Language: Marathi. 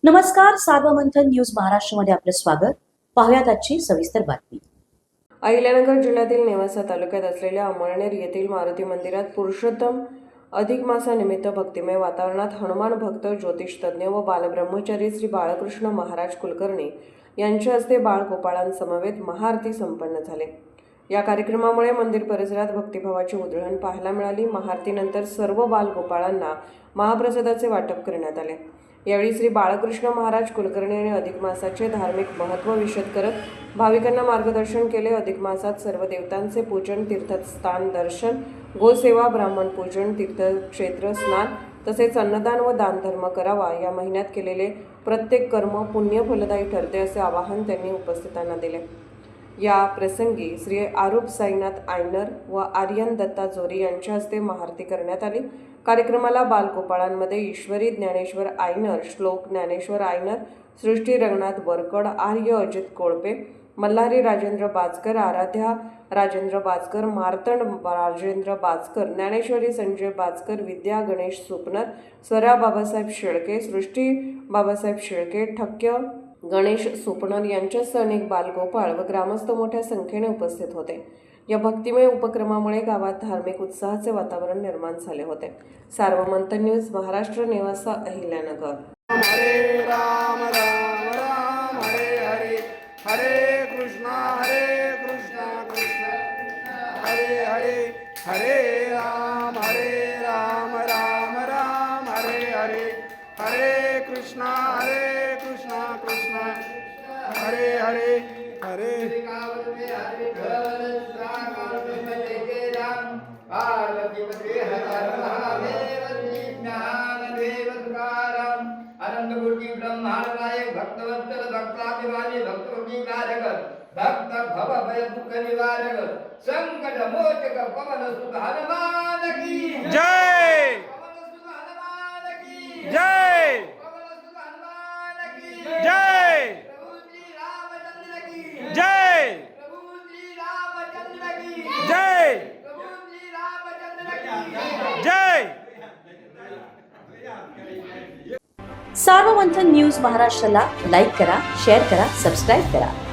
नमस्कार, सार्वमंथन न्यूज महाराष्ट्रमध्ये आपलं स्वागत. पाहुयात आजची सविस्तर बातमी. अहिल्यानगर जिल्ह्यातील नेवासा तालुक्यात असलेल्या अमळनेर येथील मारुती मंदिरात पुरुषोत्तम अधिक मासानिमित्त भक्तिमय वातावरणात हनुमान भक्त, ज्योतिष तज्ज्ञ व बालब्रह्मचारी श्री बाळकृष्ण महाराज कुलकर्णी यांच्या हस्ते बाळगोपाळांसमवेत महाआरती संपन्न झाले. या कार्यक्रमामुळे मंदिर परिसरात भक्तिभावाची उधळण पाहायला मिळाली. महाआरतीनंतर सर्व बालगोपाळांना महाप्रसादाचे वाटप करण्यात आले. यावेळी श्री बाळकृष्ण महाराज कुलकर्णी यांनी अधिक मासाचे धार्मिक महत्त्व विशद करत भाविकांना मार्गदर्शन केले. अधिक मासात सर्व देवतांचे पूजन, तीर्थस्थान दर्शन, गोसेवा, ब्राह्मण पूजन, तीर्थक्षेत्र स्नान तसेच अन्नदान व दानधर्म करावा. या महिन्यात केलेले प्रत्येक कर्म पुण्य फलदायी ठरते असे आवाहन त्यांनी उपस्थितांना दिले. या प्रसंगी श्री आरूप साईनाथ आयनर व आर्यन दत्ता जोरी यांच्या हस्ते महाआरती करण्यात आली. कार्यक्रमाला बालगोपाळांमध्ये ईश्वरी ज्ञानेश्वर आयनर, श्लोक ज्ञानेश्वर आयनर, सृष्टी रंगनाथ वरकड, आर्य अजित कोळपे, मल्हारी राजेंद्र बाजकर, आराध्या राजेंद्र बाजकर, मार्तंड राजेंद्र बाजकर, ज्ञानेश्वरी संजय बाजकर, विद्या गणेश सुपनर, स्वरा बाबासाहेब शेळके, सृष्टी बाबासाहेब शेळके, ठक्य गणेश सुपनर यांच्यासह अनेक बालगोपाळ व ग्रामस्थ मोठ्या संख्येने उपस्थित होते. या भक्तिमय उपक्रमामुळे गावात धार्मिक उत्साहाचे वातावरण निर्माण झाले होते. सार्वमंथन न्यूज महाराष्ट्र, नेवासा, अहिल्यानगर. हरे राम राम राम हरे हरे, हरे कृष्णा कृष्णा हरे हरे, हरे राम राम राम हरे हरे, हरे कृष्णा कृष्णा हरे हरे, हरे अनंतमूर्ति ब्रह्मांड नायक भक्तवत्सल भक्ताभिमानी भक्तोगी कारक भक्त भव भय दुख निवारक संकट मोचक पवन सुत हनुमान की जय, पवन सुत हनुमान की जय, पवन सुत हनुमान की जय, प्रभु श्री रामचंद्र की जय, प्रभु श्री रामचंद्र की जय, प्रभु श्री रामचंद्र की जय. सार्वमंथन न्यूज महाराष्ट्राला लाईक करा, शेअर करा, सबस्क्राईब करा.